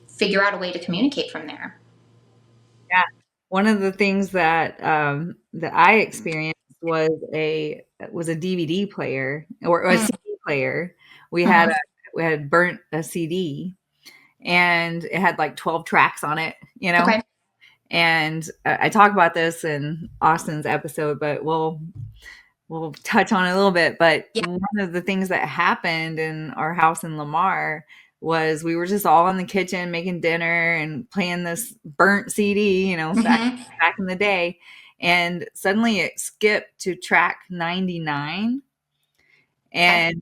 figure out a way to communicate from there. Yeah. One of the things that I experienced was a DVD player or a Mm, CD player. We had mhm. a we had burnt a CD and it had like 12 tracks on it, you know? Okay. And I talk about this in Austin's episode, but we'll touch on it a little bit. But Yeah. one of the things that happened in our house in Lamar was we were just all in the kitchen making dinner and playing this burnt CD, Hmm. back in the day. And suddenly it skipped to track 99. Okay. And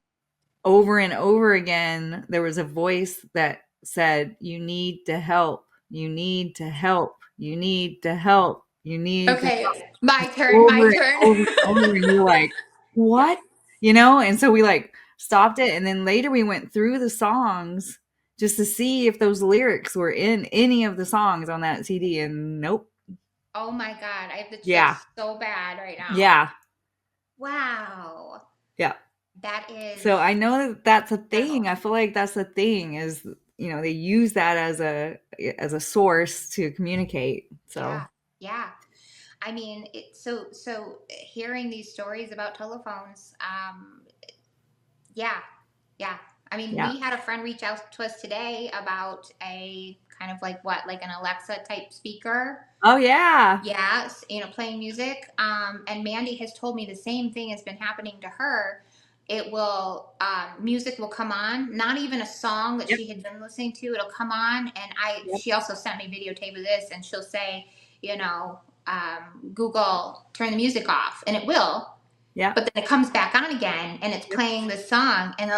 over and over again, there was a voice that said, "You need to help. You need to help. You need to help. You need to help." Okay. My turn. Over My and turn. over and over, and you're like, Yeah. "What?" And so we, like, stopped it, and then later we went through the songs just to see if those lyrics were in any of the songs on that CD, and nope. Oh my God. I have the Yeah. chills so bad right now. Yeah. Wow. Yeah. That So is I know that that's a incredible. thing. I feel like that's a thing is, they use that as a source to communicate. So, Yeah. Yeah. I mean, so hearing these stories about telephones, yeah, yeah. I mean, yeah. we had a friend reach out to us today about a kind of like what, like an Alexa type speaker. Oh, yeah. Yes, playing music. And Mandy has told me the same thing has been happening to her. Music will come on, not even a song that Yep. she had been listening to. It'll come on, and Yep. she also sent me videotape of this, and she'll say, Google, turn the music off, and it will. Yep. But then it comes back on again, and it's Yep. playing the song, and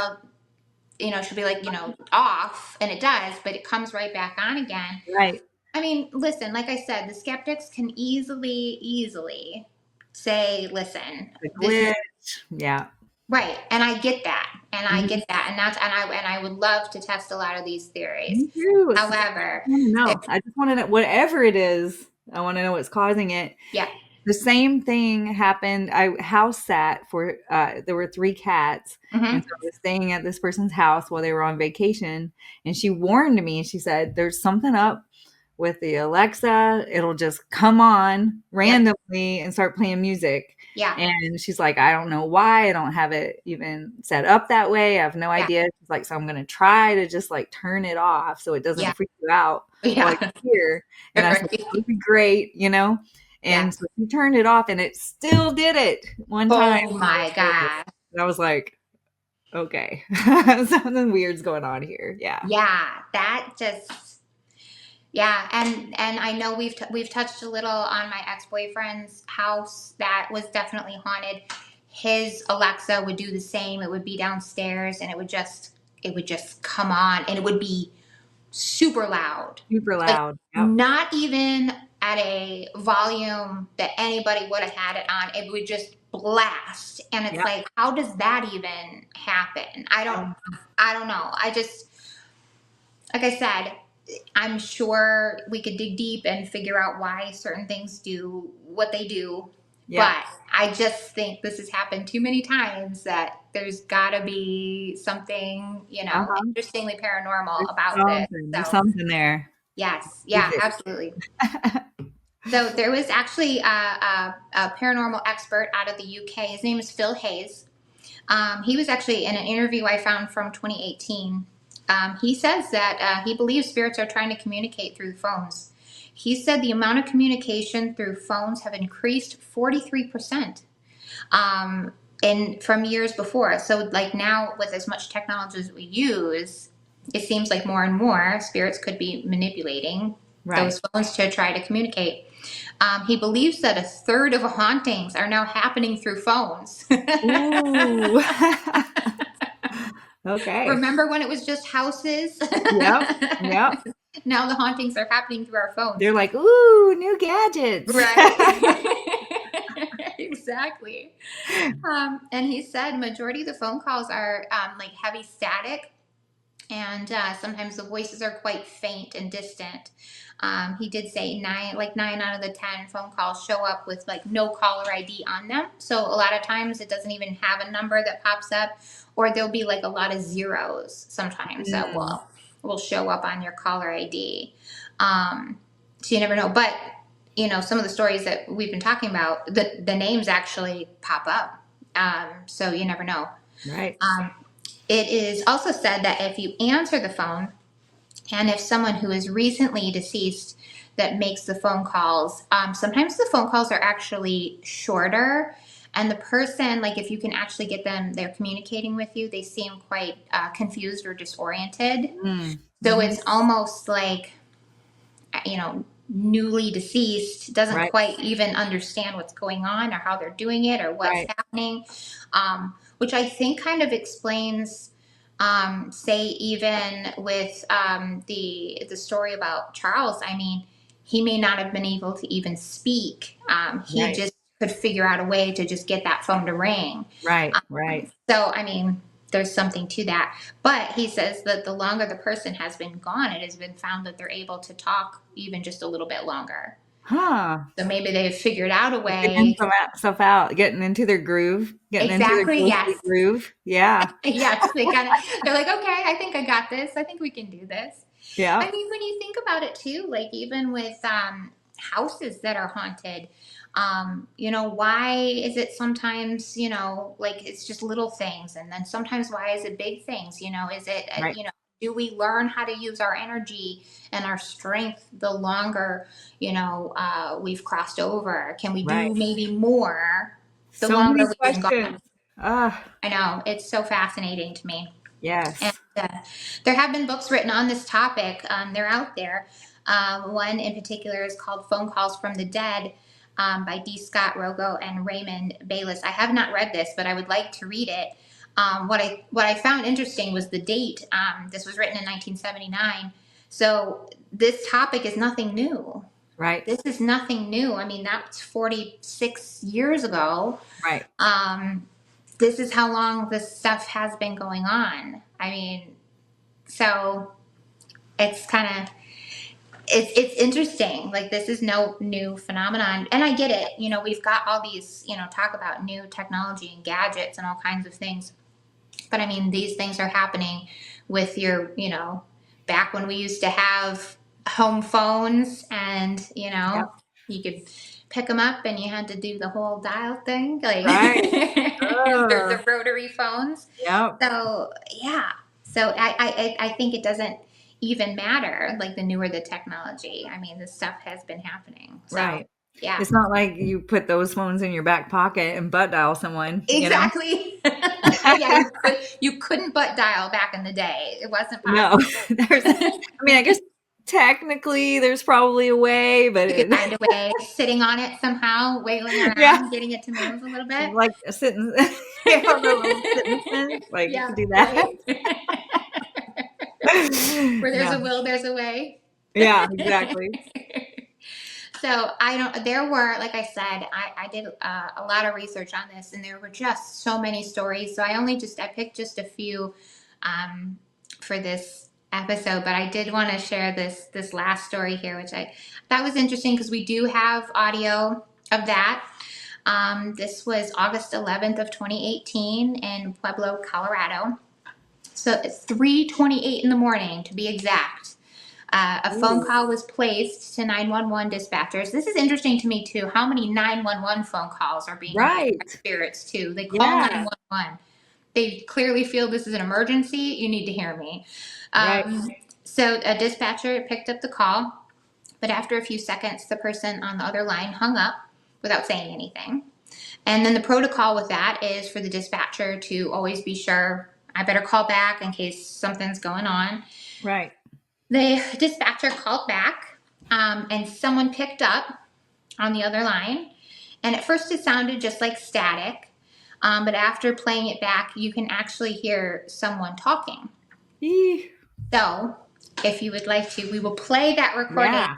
she'll be like, off, and it does, but it comes right back on again. Right. I mean, listen, like I said, the skeptics can easily say, listen, The this is glitch. Yeah. right. And I get that. And I Mhm. get that. And I would love to test a lot of these theories. Me too. I However, want to there, know. I just want to know whatever it is. I want to know what's causing it. yeah. The same thing happened. I house sat for, there were 3 cats, and so Hmm. I was staying at this person's house while they were on vacation, and she warned me. She said, "There's something up with the Alexa. It'll just come on Yep. randomly and start playing music." Yeah. And she's like, "I don't know why. I don't have it even set up that way. I have no Yeah. idea." She's like, "So I'm gonna try to just, like, turn it off so it doesn't Yeah. freak you out while Yeah. you're here." And I said, Right. "That would be great," Yeah. And so he turned it off and it still did it one time. Oh my God. And I was like, "Okay. Something weird's going on here." Yeah. Yeah. That just, yeah, and I know we've touched a little on my ex-boyfriend's house that was definitely haunted. His Alexa would do the same. It would be downstairs and it would just it would just come on and it would be super loud. Super Like loud. Yep. not even at a volume that anybody would have had it on. It would just blast. And it's Yep. like, how does that even happen? I don't know. I just, like I said, I'm sure we could dig deep and figure out why certain things do what they do. Yep. But I just think this has happened too many times that there's got to be something, interestingly paranormal about this. There's So, something there. yes, Is yeah, absolutely. So there was actually a paranormal expert out of the UK. His name is Phil Hayes. He was actually in an interview I found from 2018. He says that he believes spirits are trying to communicate through phones. He said the amount of communication through phones have increased 43% from years before. So like now with as much technology as we use, it seems like more and more spirits could be manipulating Right. those phones to try to communicate. He believes that a third of hauntings are now happening through phones. Ooh. Okay. Remember when it was just houses? Yep. Yep. Now the hauntings are happening through our phones. They're like, ooh, new gadgets. Right? Exactly. And he said majority of the phone calls are like heavy static, and sometimes the voices are quite faint and distant. He did say nine out of the 10 phone calls show up with like no caller ID on them. So a lot of times it doesn't even have a number that pops up, or there'll be like a lot of zeros sometimes that Mm, will show up on your caller ID. So you never know. But some of the stories that we've been talking about, the names actually pop up. So you never know. right. It is also said that if you answer the phone, and if someone who is recently deceased that makes the phone calls, sometimes the phone calls are actually shorter. And the person, like if you can actually get them, they're communicating with you, they seem quite confused or disoriented. Mm, So hmm. it's almost like, newly deceased doesn't Right. quite even understand what's going on or how they're doing it or what's Right. happening, which I think kind of explains, say, even with the story about Charles. I mean, he may not have been able to even speak. He Right. just could figure out a way to just get that phone to ring. Right. Right. So, I mean, there's something to that. But he says that the longer the person has been gone, it has been found that they're able to talk even just a little bit longer. Huh. So maybe they've figured out a Figuring way. stuff out, getting into their groove, getting into their Exactly. ghostly Yes. groove. Yeah. Yes. They're like, okay, I think I got this. I think we can do this. I Yeah. mean, when you think about it too, like even with houses that are haunted, why is it sometimes, like it's just little things, and then sometimes why is it big things? Is it, Right. do we learn how to use our energy and our strength the longer, we've crossed over? Can we Right. do maybe more the So many longer we've been questions. gone? Ah, I know, it's so fascinating to me. And yes. there have been books written on this topic. They're out there. One in particular is called Phone Calls from the Dead, by D. Scott Rogo and Raymond Bayless. I have not read this, but I would like to read it. What I found interesting was the date. This was written in 1979. So this topic is nothing new. Right. This is nothing new. I mean, that's 46 years ago. Right. This is how long this stuff has been going on. I mean, so it's kind of it's interesting. Like this is no new phenomenon, and I get it. We've got all these, talk about new technology and gadgets and all kinds of things. But I mean, these things are happening with your, back when we used to have home phones, and Yep. you could pick them up and you had to do the whole dial thing, like Right. the rotary phones. Yep. So yeah, so I think it doesn't even matter, like the newer the technology. I mean, this stuff has been happening. So Right. yeah, It's not like you put those phones in your back pocket and butt dial someone. exactly. Yeah, you couldn't butt dial back in the day. It wasn't No. possible. I guess technically there's probably a way, but You could find a way, sitting on it somehow, wailing yeah, around, getting it to move a little bit. like sitting, the little sitting spin, like you Yeah, could do that. right. Where there's No. a will, there's a way. Yeah, exactly. So I don't, there were, like I said, I did a lot of research on this and there were just so many stories. So I picked just a few um, for this episode, but I did want to share this last story here, which I thought was interesting because we do have audio of that. This was August 11th of 2018 in Pueblo, Colorado. So it's 3:28 in the morning to be exact. A phone Ooh. call was placed to 911 dispatchers. This is interesting to me too. How many 911 phone calls are being made by Right. spirits too? They call Yeah. 911. They clearly feel this is an emergency. You need to hear me. Right. So a dispatcher picked up the call, but after a few seconds, the person on the other line hung up without saying anything. And then the protocol with that is for the dispatcher to always be sure I better call back in case something's going on. Right. The dispatcher called back, and someone picked up on the other line. And at first, it sounded just like static, but after playing it back, you can actually hear someone talking. Eeh. So, if you would like to, we will play that recording Yeah.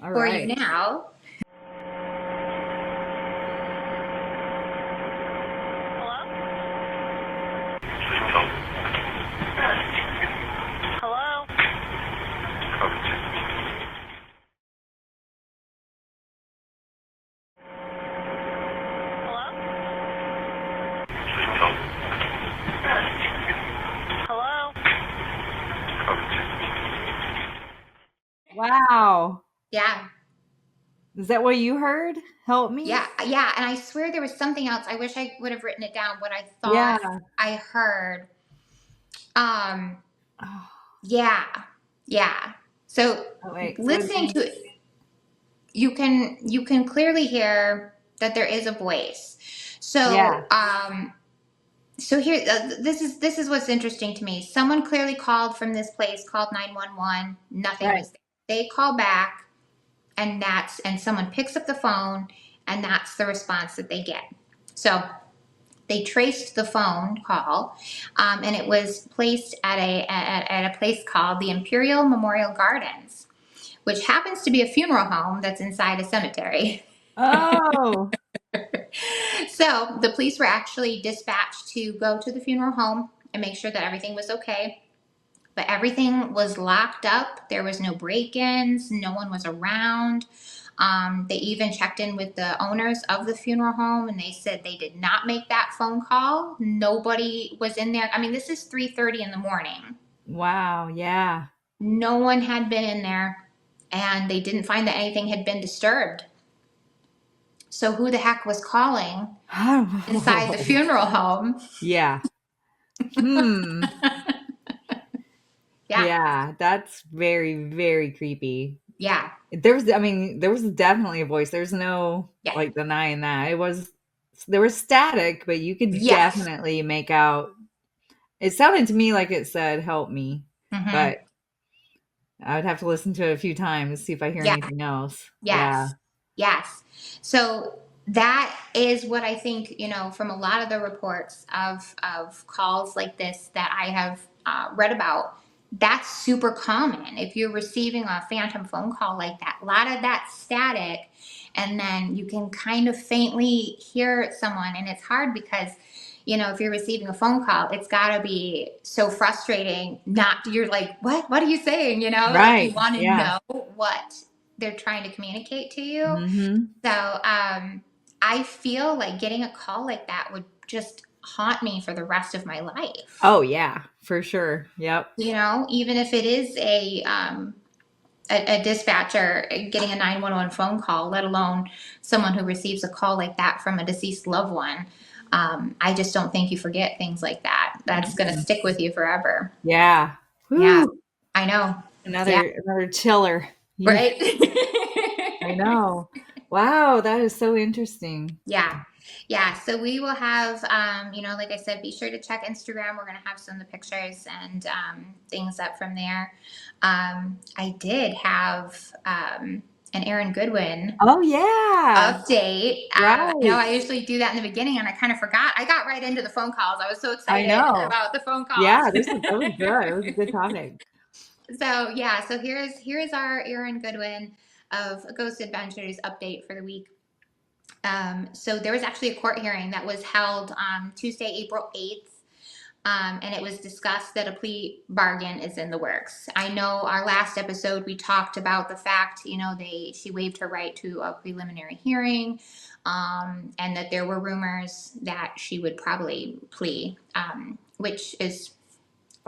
All for you right. now. Hello? Hello? Hello? Wow. Yeah, Is that what you heard? Help me? yeah, yeah. And I swear there was something else. I wish I would have written it down. What I thought Yeah. I heard. Um, Oh, yeah, yeah. So wait. So it listening to means, it, you can clearly hear that there is a voice. yeah. So here, this is what's interesting to me. Someone clearly called from this place, called 911. Nothing Right. was there. They call back, and someone picks up the phone, and that's the response that they get. So they traced the phone call, and it was placed at a place called the Imperial Memorial Gardens, which happens to be a funeral home that's inside a cemetery. Oh, So the police were actually dispatched to go to the funeral home and make sure that everything was okay. But everything was locked up. There was no break-ins. No one was around. They even checked in with the owners of the funeral home, and they said they did not make that phone call. Nobody was in there. I mean, this is 3:30 in the morning. wow. Yeah. No one had been in there, and they didn't find that anything had been disturbed. So who the heck was calling inside the funeral home? Yeah. Hmm. Yeah, Yeah. That's very, very creepy. yeah, I mean, there was definitely a voice. There's no yeah. like denying that. There was static, but you could Yes. definitely make out. It sounded to me like it said, "Help me," Mm-hmm. but I would have to listen to it a few times to see if I hear Yeah. anything else. Yeah. Yes. Yes. So that is what I think, from a lot of the reports of calls like this that I have read about. That's super common. If you're receiving a phantom phone call like that, a lot of that static, and then you can kind of faintly hear someone, and it's hard because if you're receiving a phone call, it's got to be so frustrating. Not you're like, what are you saying? Like you Right. want to Yeah. know what they're trying to communicate to you. Mhm. So I feel like getting a call like that would just haunt me for the rest of my life. Oh, yeah, for sure. Yep. Even if it is a dispatcher getting a 911 phone call, let alone someone who receives a call like that from a deceased loved one. I just don't think you forget things like that. That's going to Mhm. stick with you forever. Yeah. Yeah, Whew. I know. Yeah, Another chiller. right? I know. Wow, that is so interesting. Yeah. Yeah. So we will have, like I said, be sure to check Instagram. We're going to have some of the pictures and things up from there. I did have an Aaron Goodwin Oh, yeah. update. Right. I usually do that in the beginning and I kind of forgot. I got right into the phone calls. I was so I excited know. about the phone calls. Yeah, that was good. It was a good topic. So yeah, so here's our Aaron Goodwin of Ghost Adventures update for the week. So there was actually a court hearing that was held Tuesday, April 8th. And it was discussed that a plea bargain is in the works. I know our last episode we talked about the fact, she waived her right to a preliminary hearing, and that there were rumors that she would probably plea, which is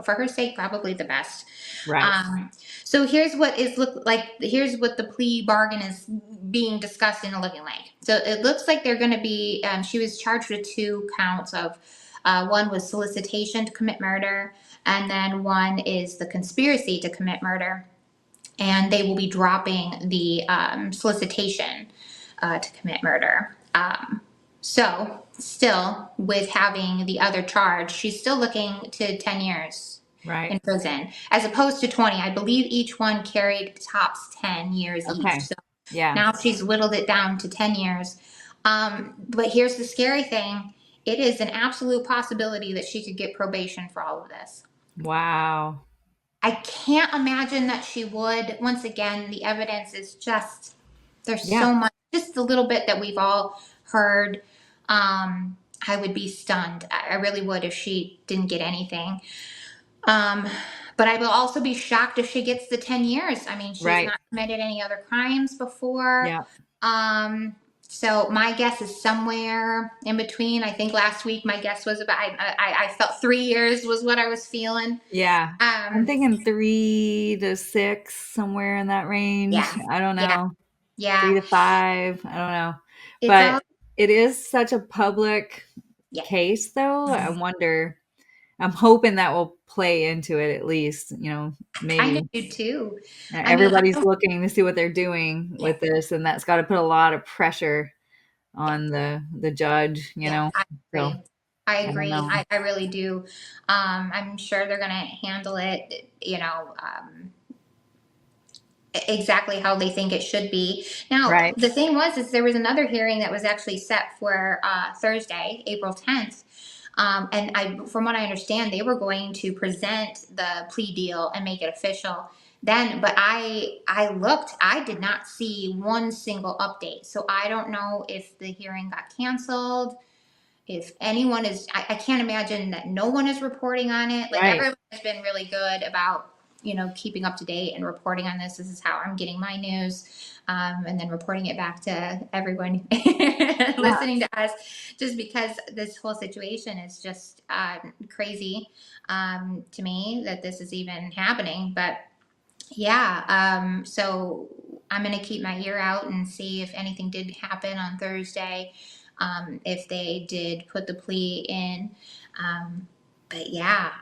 for her sake probably the best. Right. So here's what is look like. Here's what the plea bargain is being discussed in looking like. So it looks like they're going to be. She was charged with 2 counts of. One was solicitation to commit murder, and then one is the conspiracy to commit murder. And they will be dropping the solicitation to commit murder. So, still, with having the other charge, she's still looking to 10 years Right. in prison, as opposed to 20. I believe each one carried tops 10 years each. Okay. So Yeah. now she's whittled it down to 10 years. But here's the scary thing, it is an absolute possibility that she could get probation for all of this. Wow. I can't imagine that she would. Once again, the evidence is just, there's Yeah. so much, just a little bit that we've all heard. I would be stunned. I really would if she didn't get anything. Um, but I will also be shocked if she gets the 10 years. I mean, she's Right. not committed any other crimes before. Yeah. So my guess is somewhere in between. I think last week my guess was about, I felt 3 years was what I was feeling. Yeah. I'm thinking 3 to 6, somewhere in that range. Yeah, I don't yeah, know. 3 yeah. to 5. I don't know. It's But all, it is such a public yeah. case, though. I Mhm. wonder, I'm hoping that will play into it at least, Kind of maybe. do too. I mean, I Everybody's don't, looking to see what they're doing yeah, with this, and that's got to put a lot of pressure yeah, on the judge, yeah. I So, agree. I I don't agree. know. I really do. I'm sure they're going to handle it, exactly how they think it should be. Now, Right. the thing was, is there was another hearing that was actually set for Thursday, April 10th. And from what I understand, they were going to present the plea deal and make it official. Then, but I looked, I did not see one single update. So I don't know if the hearing got canceled, if anyone is, I can't imagine that no one is reporting on it. Like Right. everyone has been really good about, keeping up to date and reporting on this. This is how I'm getting my news. And then reporting it back to everyone Yeah. listening to us, just because this whole situation is just crazy to me that this is even happening. But yeah, so I'm going to keep my ear out and see if anything did happen on Thursday, if they did put the plea in. But yeah,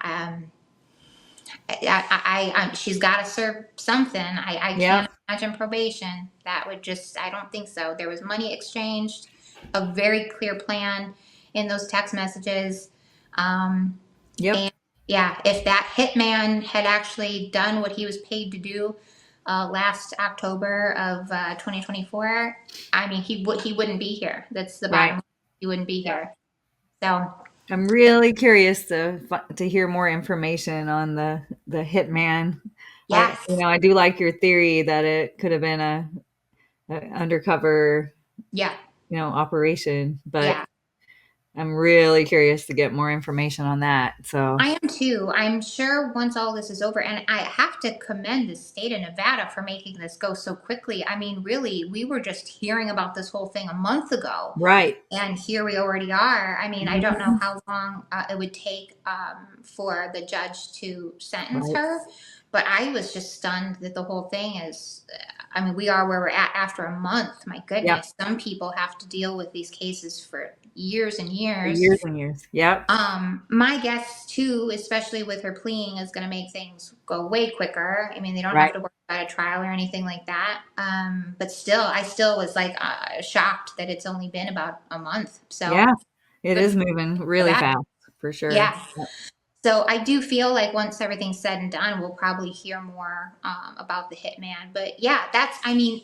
she's got to serve something. I Yep. can't imagine probation. That would just, I don't think so. There was money exchanged, a very clear plan in those text messages. Yep. And yeah, if that hitman had actually done what he was paid to do last October of 2024, I mean, he wouldn't be here. That's the bottom Right. line. He wouldn't be Yep. here. So I'm really curious to hear more information on the hitman. yes, I do like your theory that it could have been a undercover, yeah, operation, but yeah. I'm really curious to get more information on that. So, I am too. I'm sure once all this is over, and I have to commend the state of Nevada for making this go so quickly. I mean, really, we were just hearing about this whole thing a month ago, right. and here we already are. I mean, I don't know Mhm. how long it would take for the judge to sentence Right. her, but I was just stunned that the whole thing is. I mean, we are where we're at after a month. My Yep. goodness, some people have to deal with these cases for years and For years. years and years. Yep. My guess too, especially with her pleading, is going to make things go way quicker. I mean, they don't have Right. to worry about a trial or anything like that. But still, I still was like shocked that it's only been about a month. So Yeah. It good is for moving really that. fast for sure. Yeah. So I do feel like once everything's said and done, we'll probably hear more about the hitman. But yeah, I mean,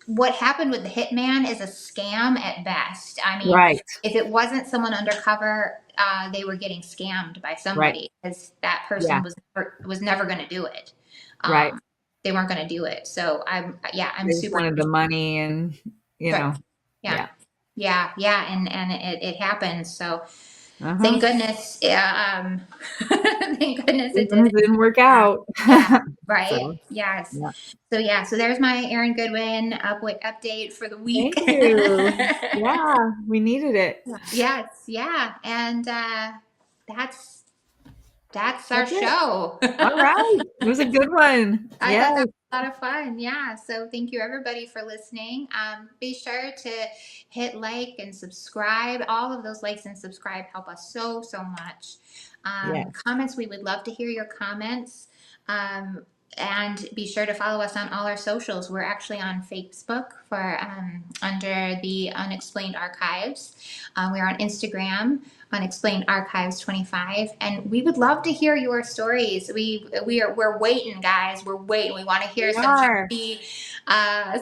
what happened with the hitman is a scam at best. I mean, Right. if it wasn't someone undercover, they were getting scammed by Right. somebody because that Yeah. person was never going to do it. Right. they weren't going to do it. So I'm They just super wanted the money and, right. Yeah. yeah. Yeah. And it happened. So Uh-huh. thank goodness. Yeah. Thank goodness it Even didn't. if it didn't work Yeah. out. Yeah. Right. So, Yes. yeah. So there's my Aaron Goodwin update for the week. Thank you. Yeah, we needed it. Yes. Yeah. And that's that's our That's it. show. All right. It was a good one. I Yes. thought that was a lot of fun. Yeah. So thank you everybody for listening. Be sure to hit like and subscribe. All of those likes and subscribe help us so, so much. Yes. Comments, we would love to hear your comments. Um, and be sure to follow us on all our socials. We're actually on Facebook for under the Unexplained Archives. We're on Instagram, Unexplained Archives 25, and we would love to hear your stories. We're waiting, guys. We're waiting. We want to hear We are.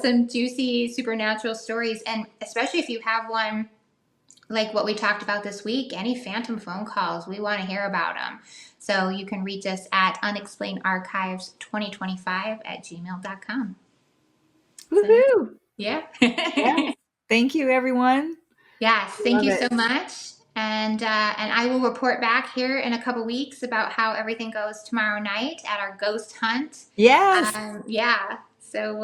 some juicy supernatural stories, and especially if you have one like what we talked about this week, any phantom phone calls, we want to hear about them. So you can reach us at unexplainedarchives2025@gmail.com. So Woohoo. yeah. Yes. Thank you, everyone. Yes, thank Love you it. so much. And I will report back here in a couple weeks about how everything goes tomorrow night at our ghost hunt. Yes. Yeah. So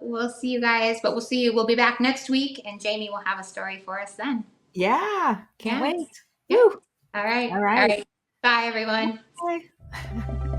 we'll see you guys, but we'll see you. We'll be back next week, and Jamie will have a story for us then. Yeah. Can't Yeah. wait. Yep. Woo. All right. All All right. right. Bye, everyone. Bye.